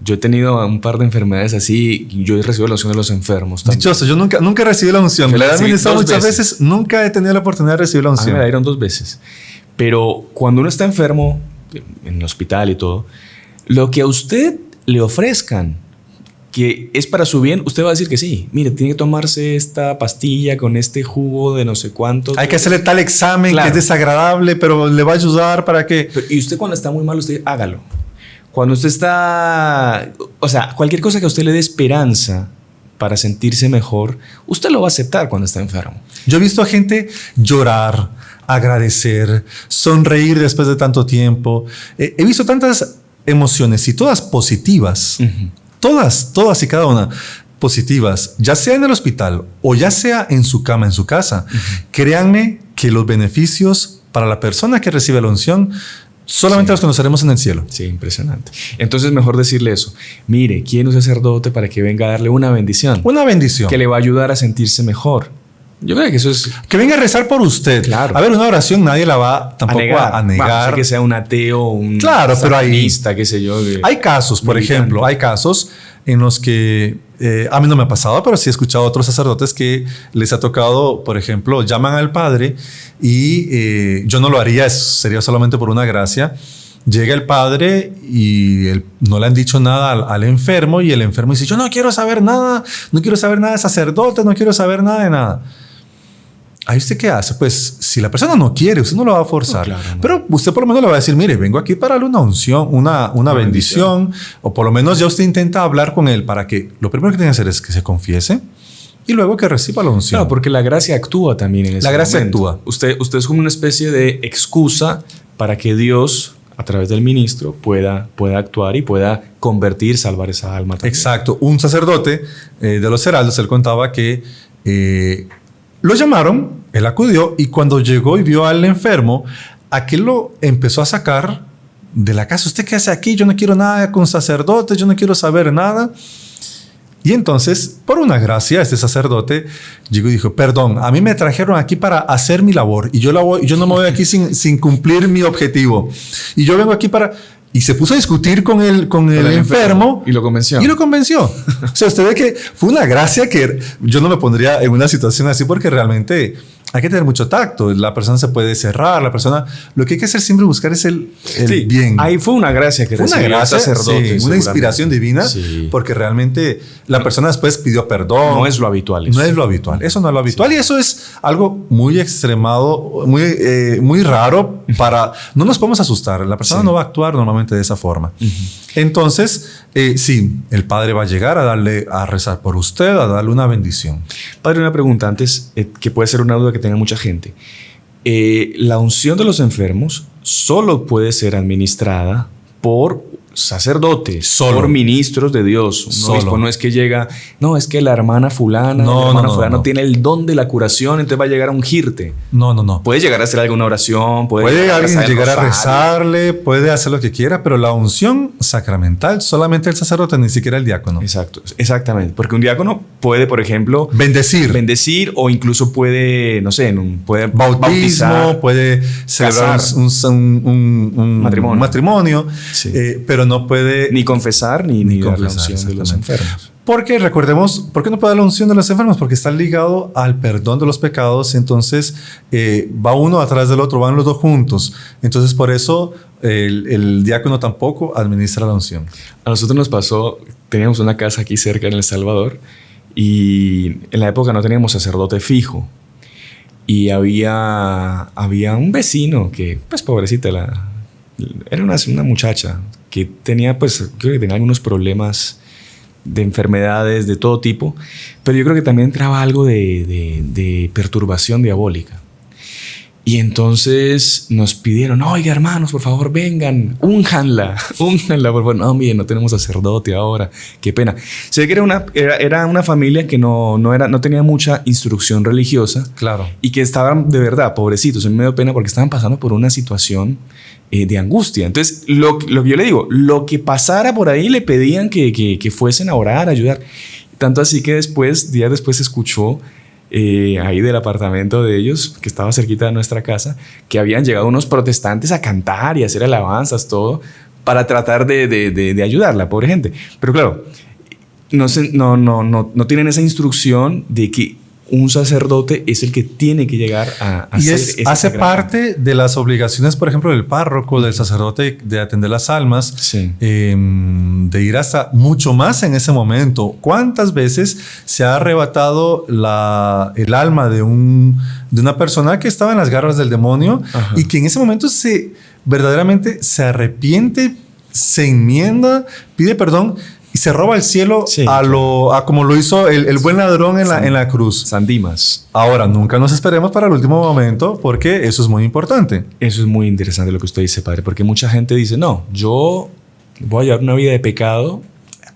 yo he tenido un par de enfermedades así, yo he recibido la unción de los enfermos también.
Dichoso, yo nunca recibí la unción. Me la he administrado muchas veces, nunca he tenido la oportunidad de recibir la unción.
A mí me la dieron 2 veces. Pero cuando uno está enfermo, en el hospital y todo, lo que a usted le ofrezcan, que es para su bien, usted va a decir que sí. Mire, tiene que tomarse esta pastilla con este jugo de no sé cuánto.
Hay que hacerle tal examen, claro, que es desagradable, pero le va a ayudar para que...
Y usted cuando está muy mal, usted hágalo. Cuando usted está... O sea, cualquier cosa que a usted le dé esperanza para sentirse mejor, usted lo va a aceptar cuando está enfermo.
Yo he visto a gente llorar, agradecer, sonreír después de tanto tiempo. He visto tantas emociones y todas positivas. Todas y cada una positivas, ya sea en el hospital o ya sea en su cama, en su casa. Créanme que los beneficios para la persona que recibe la unción solamente los conoceremos en el cielo.
Sí, impresionante. Entonces mejor decirle eso. Mire, quiere un sacerdote para que venga a darle una bendición.
Una bendición.
Que le va a ayudar a sentirse mejor. Yo creo que eso es...
Que venga a rezar por usted.
Claro.
A ver, una oración nadie la va tampoco a negar.
Vamos, sea que sea un ateo, un
claro, pero
satanista, qué sé yo.
Hay casos, por ejemplo, hay casos en los que a mí no me ha pasado, pero sí he escuchado a otros sacerdotes que les ha tocado, por ejemplo, llaman al padre y yo no lo haría, sería solamente por una gracia. Llega el padre y no le han dicho nada al enfermo y el enfermo dice, yo no quiero saber nada de sacerdote, no quiero saber nada de nada. ¿Ahí usted qué hace? Pues si la persona no quiere, usted no lo va a forzar. No, claro, no. Pero usted por lo menos le va a decir, mire, vengo aquí para darle una unción, una bendición. O por lo menos ya usted intenta hablar con él para que lo primero que tiene que hacer es que se confiese y luego que reciba la unción.
Claro, porque la gracia actúa también en ese momento.
La gracia actúa.
Usted es como una especie de excusa para que Dios, a través del ministro, pueda actuar y pueda convertir, salvar esa alma también.
Exacto. Un sacerdote de los Heraldos, él contaba que lo llamaron, él acudió y cuando llegó y vio al enfermo, aquel lo empezó a sacar de la casa. ¿Usted qué hace aquí? Yo no quiero nada con sacerdotes, yo no quiero saber nada. Y entonces, por una gracia, este sacerdote llegó y dijo, perdón, a mí me trajeron aquí para hacer mi labor y yo no me voy aquí sin cumplir mi objetivo. Y yo vengo aquí para... Y se puso a discutir con el enfermo.
Y lo convenció.
O sea, usted ve que fue una gracia que yo no me pondría en una situación así porque realmente hay que tener mucho tacto. La persona se puede cerrar, lo que hay que hacer siempre buscar es el bien.
Ahí fue una gracia que recibió el sacerdote.
Sí, una inspiración divina, porque realmente la persona después pidió perdón.
No es lo habitual. Eso no es lo
habitual y eso es algo muy extremado, muy raro no nos podemos asustar. La persona no va a actuar normalmente de esa forma. Entonces, el padre va a llegar a rezar por usted, a darle una bendición.
Padre, una pregunta antes, que puede ser una duda que tenga mucha gente. La unción de los enfermos solo puede ser administrada por sacerdotes, por ministros de Dios. No es que llega, no, es que la hermana fulana, fulano tiene el don de la curación, entonces va a llegar a ungirte.
No.
Puede llegar a hacer alguna oración,
puede alguien llegar a rezarle, puede hacer lo que quiera, pero la unción sacramental solamente el sacerdote, ni siquiera el diácono.
Exacto, exactamente, porque un diácono puede, por ejemplo, bendecir o incluso puede, no sé, puede bautizar,
puede celebrar un matrimonio, pero no puede
ni confesar ni dar la unción de los enfermos.
Porque recordemos, ¿por qué no puede dar la unción de los enfermos? Porque está ligado al perdón de los pecados. Entonces va uno atrás del otro, van los dos juntos. Entonces por eso el diácono tampoco administra la unción.
A nosotros nos pasó, teníamos una casa aquí cerca en El Salvador y en la época no teníamos sacerdote fijo. Y había un vecino que, pues pobrecita, era una muchacha que tenía, pues, creo que tenía algunos problemas de enfermedades de todo tipo, pero yo creo que también entraba algo de perturbación diabólica. Y entonces nos pidieron, oiga, hermanos, por favor, vengan, únjanla, por favor. No, mire, no tenemos sacerdote ahora, qué pena. Se ve que era una familia que no tenía mucha instrucción religiosa.
Claro.
Y que estaban, de verdad, pobrecitos, me dio pena porque estaban pasando por una situación de angustia. Entonces, lo que yo le digo, lo que pasara por ahí le pedían que fuesen a orar, a ayudar. Tanto así que días después se escuchó ahí del apartamento de ellos, que estaba cerquita de nuestra casa, que habían llegado unos protestantes a cantar y a hacer alabanzas, todo, para tratar de ayudarla, pobre gente. Pero claro, no tienen esa instrucción de que un sacerdote es el que tiene que llegar a hacer
hace parte de las obligaciones, por ejemplo, del párroco, del sacerdote, de atender las almas, de ir hasta mucho más en ese momento. ¿Cuántas veces se ha arrebatado el alma de una persona que estaba en las garras del demonio? Ajá. Y que en ese momento verdaderamente se arrepiente, se enmienda, pide perdón y se roba el cielo a como lo hizo el buen ladrón en la cruz.
San Dimas.
Ahora, nunca nos esperemos para el último momento, porque eso es muy importante.
Eso es muy interesante lo que usted dice, padre, porque mucha gente dice, no, yo voy a llevar una vida de pecado,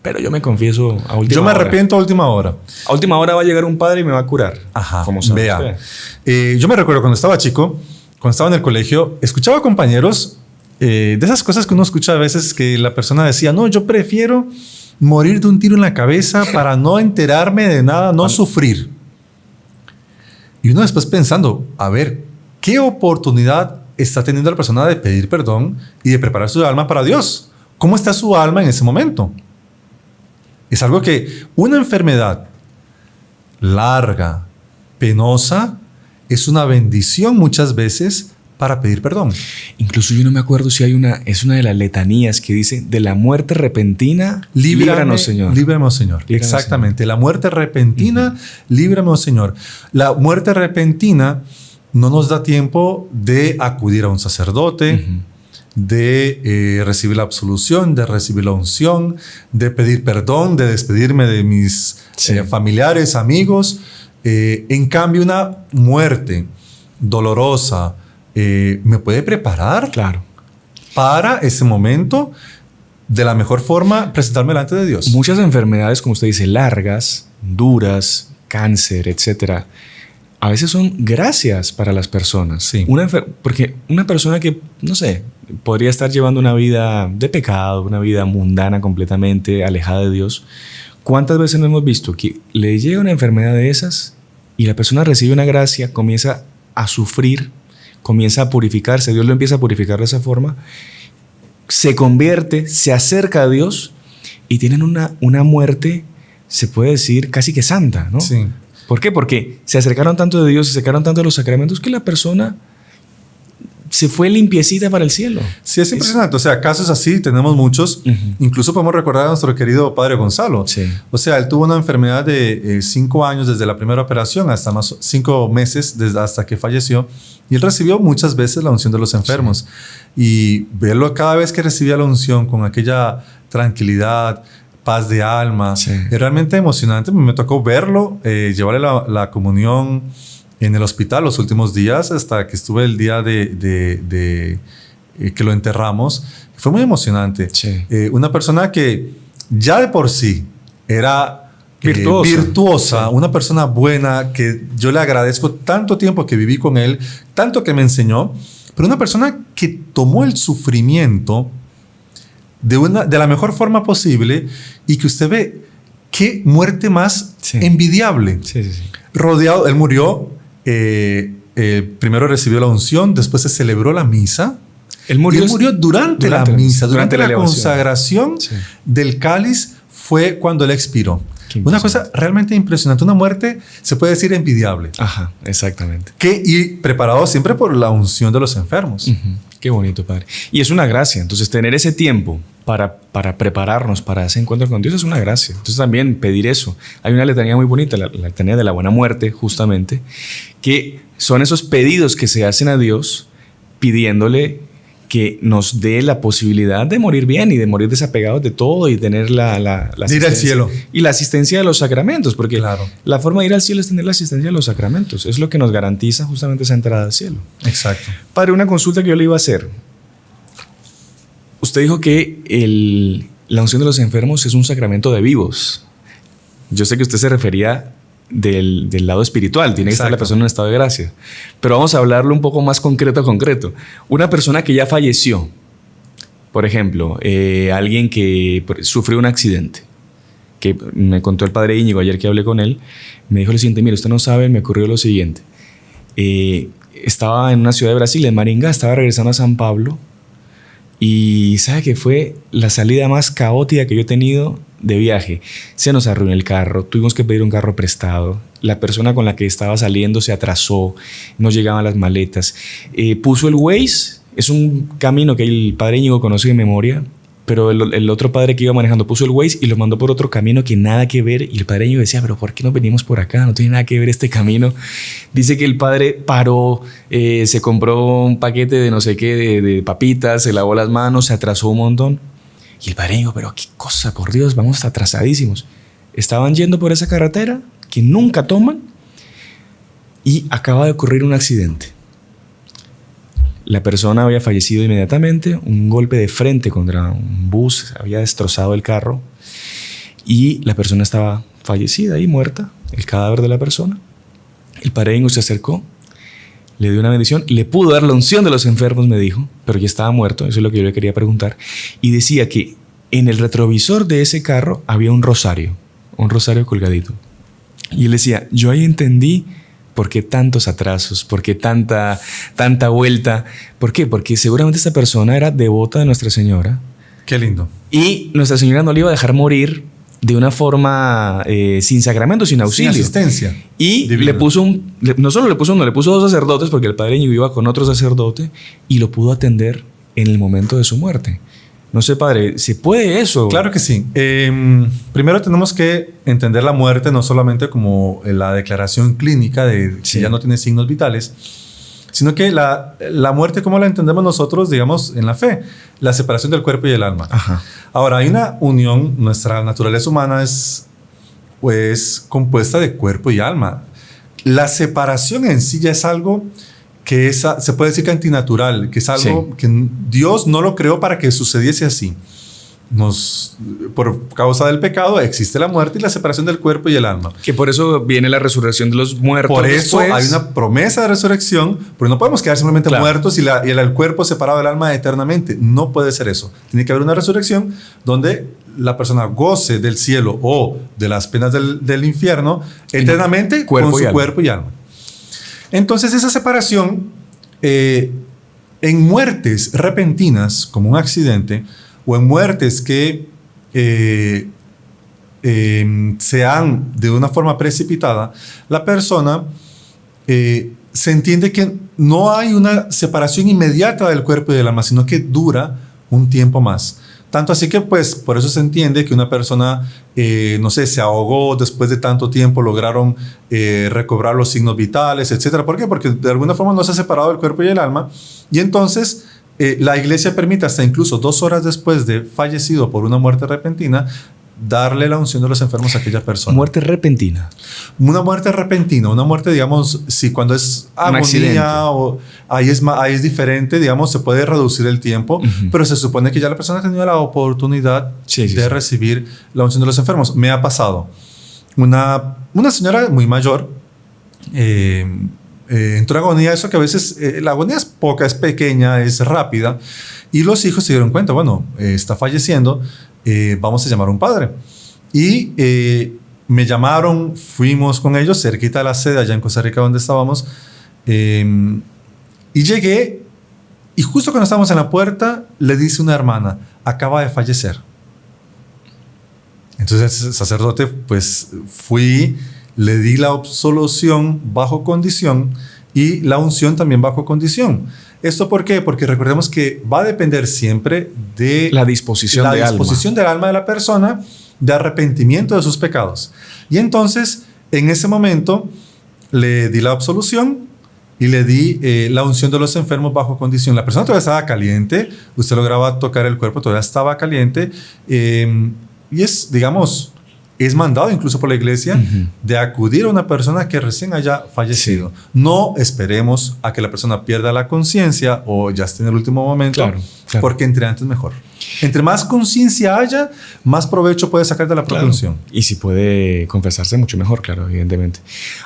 pero yo me confieso a última hora.
Yo me arrepiento a última hora.
A última hora va a llegar un padre y me va a curar.
Ajá, como sabe usted. Yo me recuerdo cuando estaba chico, cuando estaba en el colegio, escuchaba compañeros de esas cosas que uno escucha a veces, que la persona decía, no, yo prefiero morir de un tiro en la cabeza para no enterarme de nada, no sufrir. Y uno después pensando, a ver, ¿qué oportunidad está teniendo la persona de pedir perdón y de preparar su alma para Dios? ¿Cómo está su alma en ese momento? Es algo que una enfermedad larga, penosa, es una bendición muchas veces para pedir perdón.
Incluso yo no me acuerdo si es una de las letanías que dice, de la muerte repentina, líbranos, Señor.
Líbranos, Señor.
Líbranos,
Exactamente.
Señor.
La muerte repentina, líbranos, Señor. La muerte repentina no nos da tiempo de acudir a un sacerdote, de recibir la absolución, de recibir la unción, de pedir perdón, de despedirme de mis familiares, amigos. En cambio, una muerte dolorosa me puede preparar,
claro,
para ese momento de la mejor forma, presentarme delante de Dios.
Muchas enfermedades, como usted dice, largas, duras, cáncer, etcétera, a veces son gracias para las personas.
Sí.
Porque una persona que, no sé, podría estar llevando una vida de pecado, una vida mundana completamente, alejada de Dios. ¿Cuántas veces no hemos visto que le llega una enfermedad de esas y la persona recibe una gracia, comienza a sufrir, comienza a purificarse, Dios lo empieza a purificar de esa forma, se convierte, se acerca a Dios y tienen una muerte, se puede decir, casi que santa, ¿no?
Sí.
¿Por qué? Porque se acercaron tanto de Dios, se acercaron tanto de los sacramentos que la persona se fue limpiecita para el cielo.
Sí, es impresionante. O sea, casos así tenemos muchos. Incluso podemos recordar a nuestro querido padre Gonzalo.
Sí.
O sea, él tuvo una enfermedad de 5 años desde la primera operación hasta 5 meses hasta que falleció. Y él recibió muchas veces la unción de los enfermos. Y verlo cada vez que recibía la unción con aquella tranquilidad, paz de alma, es realmente emocionante. Me tocó verlo, llevarle la comunión en el hospital los últimos días hasta que estuve el día de que lo enterramos. Fue muy emocionante.
Sí.
Una persona que ya de por sí era virtuosa, una persona buena, que yo le agradezco tanto tiempo que viví con él, tanto que me enseñó, pero una persona que tomó el sufrimiento de la mejor forma posible y que usted ve qué muerte más envidiable.
Sí.
Rodeado, él murió, primero recibió la unción, después se celebró la misa.
Él murió
durante la misa, durante la consagración
Sí.
del cáliz fue cuando él expiró. Una cosa realmente impresionante, una muerte, se puede decir, envidiable.
Ajá, exactamente.
Y preparado siempre por la unción de los enfermos.
Qué bonito, padre. Y es una gracia. Entonces, tener ese tiempo para prepararnos para ese encuentro con Dios es una gracia. Entonces, también pedir eso. Hay una letanía muy bonita, la letanía de la buena muerte, justamente, que son esos pedidos que se hacen a Dios pidiéndole que nos dé la posibilidad de morir bien y de morir desapegados de todo y tener la
de ir al cielo.
Y la asistencia de los sacramentos, porque
claro,
la forma de ir al cielo es tener la asistencia de los sacramentos. Es lo que nos garantiza justamente esa entrada al cielo.
Exacto.
Padre, una consulta que yo le iba a hacer. Usted dijo que la unción de los enfermos es un sacramento de vivos. Yo sé que usted se refería del lado espiritual, tiene que estar la persona en un estado de gracia. Pero vamos a hablarlo un poco más concreto. Una persona que ya falleció, por ejemplo, alguien que sufrió un accidente, que me contó el padre Íñigo ayer que hablé con él, me dijo lo siguiente: mire, usted no sabe, me ocurrió lo siguiente. Estaba en una ciudad de Brasil, en Maringá, estaba regresando a San Pablo y sabe que fue la salida más caótica que yo he tenido de viaje. Se nos arruinó el carro, tuvimos que pedir un carro prestado, la persona con la que estaba saliendo se atrasó, no llegaban las maletas, puso el Waze, es un camino que el padre Íñigo conoce de memoria, pero el otro padre que iba manejando puso el Waze y lo mandó por otro camino que nada que ver, y el padre Íñigo decía: pero ¿por qué no venimos por acá? No tiene nada que ver este camino. Dice que el padre paró, se compró un paquete de no sé qué, de papitas, se lavó las manos, se atrasó un montón. Y el padre dijo: pero qué cosa, por Dios, vamos atrasadísimos. Estaban yendo por esa carretera que nunca toman y acaba de ocurrir un accidente. La persona había fallecido inmediatamente, un golpe de frente contra un bus había destrozado el carro y la persona estaba fallecida y muerta, el cadáver de la persona. El padre Ingo se acercó, le dio una bendición, le pudo dar la unción de los enfermos, me dijo, pero ya estaba muerto, eso es lo que yo le quería preguntar. Y decía que en el retrovisor de ese carro había un rosario colgadito. Y él decía: yo ahí entendí ¿Por qué tantos atrasos? ¿Por qué tanta vuelta? ¿Por qué? Porque seguramente esta persona era devota de Nuestra Señora.
Qué lindo.
Y Nuestra Señora no le iba a dejar morir de una forma sin sacramento, sin auxilio.
Sin asistencia.
Y
divina.
le puso no solo le puso uno, le puso 2 sacerdotes, porque el padre Íñigo iba con otro sacerdote y lo pudo atender en el momento de su muerte. No sé, padre, ¿se puede eso?
Claro que sí. Primero tenemos que entender la muerte no solamente como la declaración clínica de
Sí.
que ya no tiene signos vitales, sino que la muerte como la entendemos nosotros, digamos, en la fe, la separación del cuerpo y el alma.
Ajá.
Ahora, hay una unión, nuestra naturaleza humana es pues compuesta de cuerpo y alma. La separación en sí ya es algo que se puede decir que antinatural, que es algo
Sí.
que Dios no lo creó para que sucediese así. Por causa del pecado existe la muerte y la separación del cuerpo y el alma.
Que por eso viene la resurrección de los muertos.
Por eso
después.
hay una promesa de resurrección, pero no podemos quedar simplemente
Claro.
muertos y el cuerpo separado del alma eternamente. No puede ser eso. Tiene que haber una resurrección donde la persona goce del cielo o de las penas del infierno eternamente
cuerpo
con
y
su
alma.
cuerpo y alma. Entonces esa separación en muertes repentinas como un accidente o en muertes que se dan de una forma precipitada, la persona se entiende que no hay una separación inmediata del cuerpo y del alma, sino que dura un tiempo más. Tanto así que, pues, por eso se entiende que una persona, no sé, se ahogó después de tanto tiempo, lograron recobrar los signos vitales, etc. ¿Por qué? Porque de alguna forma no se ha separado el cuerpo y el alma. Y entonces la iglesia permite hasta incluso 2 horas después de fallecido por una muerte repentina, darle la unción de los enfermos a aquella persona.
Muerte repentina.
Una muerte repentina, una muerte, digamos, si cuando es
accidente.
agonía, ahí es diferente, digamos, se puede reducir el tiempo, pero se supone que ya la persona ha tenido la oportunidad
Sí.
recibir la unción de los enfermos. Me ha pasado. Una señora muy mayor entró en agonía, eso que a veces la agonía es poca, es pequeña, es rápida, y los hijos se dieron cuenta, bueno, está falleciendo, vamos a llamar a un padre. Y me llamaron, fuimos con ellos cerquita de la sede allá en Costa Rica donde estábamos, y llegué, y justo cuando estábamos en la puerta le dice una hermana, acaba de fallecer. Entonces el sacerdote, pues fui, le di la absolución bajo condición y la unción también bajo condición. ¿Esto por qué? Porque recordemos que va a depender siempre de
La disposición
del alma de la persona, de arrepentimiento de sus pecados. Y entonces, en ese momento, le di la absolución y le di la unción de los enfermos bajo condición. La persona todavía estaba caliente, usted lograba tocar el cuerpo, todavía estaba caliente, y es, digamos, es mandado incluso por la iglesia de acudir a una persona que recién haya fallecido. Sí. No esperemos a que la persona pierda la conciencia o ya esté en el último momento, claro. Porque entre antes mejor. Entre más conciencia haya, más provecho puede sacar de la propia unción.
Y si puede confesarse, mucho mejor, claro, evidentemente.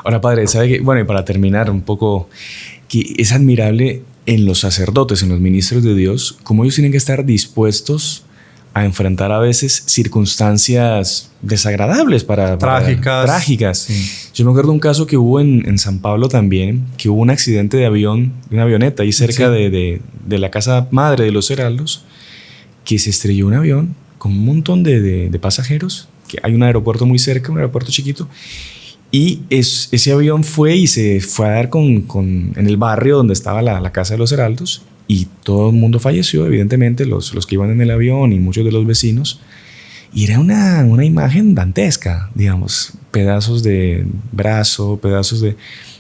Ahora, padre, ¿sabe qué? Bueno, y para terminar un poco, que es admirable en los sacerdotes, en los ministros de Dios, cómo ellos tienen que estar dispuestos a enfrentar a veces circunstancias desagradables trágicas.
Sí.
Yo me acuerdo de un caso que hubo en San Pablo también, que hubo un accidente de avión, de una avioneta ahí cerca de la casa madre de los heraldos, que se estrelló un avión con un montón de pasajeros, que hay un aeropuerto muy cerca, un aeropuerto chiquito, y ese avión fue y se fue a dar en el barrio donde estaba la casa de los heraldos, y todo el mundo falleció, evidentemente, los que iban en el avión y muchos de los vecinos. Y era una imagen dantesca, digamos, pedazos de brazo, pedazos de...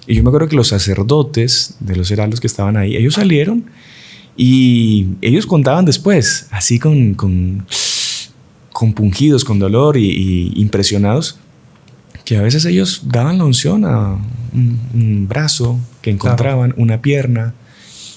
Y yo me acuerdo que los sacerdotes de los heraldos que estaban ahí, ellos salieron y ellos contaban después, así compungidos, con dolor y impresionados, que a veces ellos daban la unción a un brazo que encontraban, claro. Una pierna.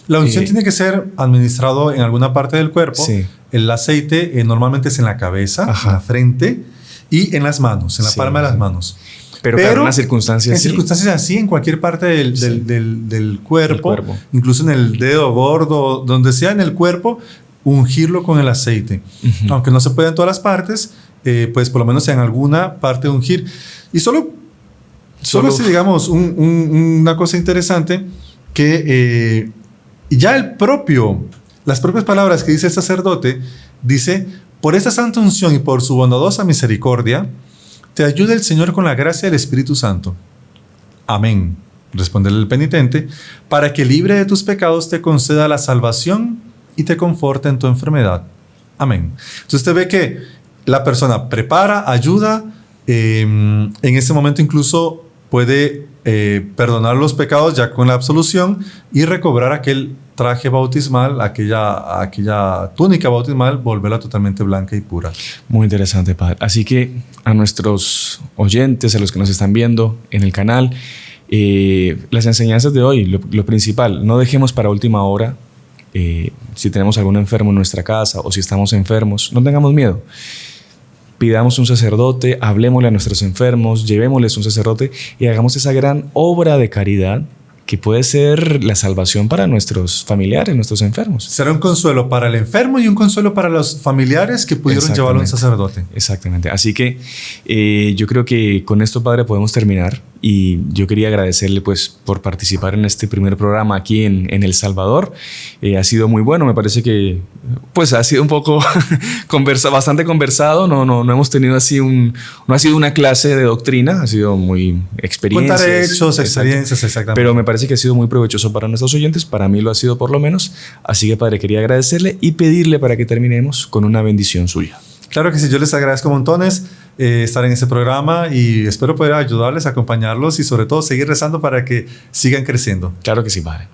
La unción tiene que ser administrado en alguna parte del cuerpo.
Sí.
El aceite normalmente es en la cabeza, en la frente y en las manos, en la palma de las manos.
Pero claro, en unas circunstancias
así. En circunstancias así, en cualquier parte del cuerpo, incluso en el dedo gordo, donde sea en el cuerpo, ungirlo con el aceite. Aunque no se pueda en todas las partes, pues por lo menos en alguna parte ungir. Y solo Solo si digamos una cosa interesante, que ya las propias palabras que dice el sacerdote, dice: por esta santa unción y por su bondadosa misericordia, te ayude el Señor con la gracia del Espíritu Santo. Amén. Responde el penitente, para que libre de tus pecados te conceda la salvación y te conforte en tu enfermedad. Amén. Entonces usted ve que la persona prepara, ayuda, en ese momento incluso puede perdonar los pecados ya con la absolución y recobrar aquel traje bautismal, aquella túnica bautismal, volverla totalmente blanca y pura.
Muy interesante, padre. Así que a nuestros oyentes, a los que nos están viendo en el canal, las enseñanzas de hoy, lo principal, no dejemos para última hora. Si tenemos algún enfermo en nuestra casa o si estamos enfermos, no tengamos miedo. Pidamos un sacerdote, hablemosle a nuestros enfermos, llevémosles un sacerdote y hagamos esa gran obra de caridad que puede ser la salvación para nuestros familiares, nuestros enfermos.
Será un consuelo para el enfermo y un consuelo para los familiares que pudieron llevarlo a un sacerdote.
Exactamente. Así que yo creo que con esto, padre, podemos terminar. Y yo quería agradecerle pues por participar en este primer programa aquí en El Salvador. Ha sido muy bueno, me parece que pues ha sido un poco bastante conversado. No hemos tenido así no ha sido una clase de doctrina, ha sido muy experiencias.
Contar hechos, experiencias, exactamente.
Pero me parece que ha sido muy provechoso para nuestros oyentes, para mí lo ha sido por lo menos. Así que, padre, quería agradecerle y pedirle para que terminemos con una bendición suya.
Claro que sí, yo les agradezco montones estar en este programa y espero poder ayudarles, acompañarlos y sobre todo seguir rezando para que sigan creciendo.
Claro que sí, padre.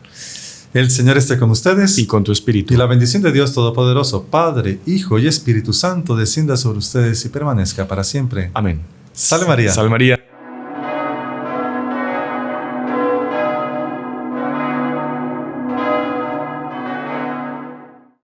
El Señor esté con ustedes.
Y con tu espíritu.
Y la bendición de Dios Todopoderoso, Padre, Hijo y Espíritu Santo, descienda sobre ustedes y permanezca para siempre.
Amén.
Salve María.
Salve María.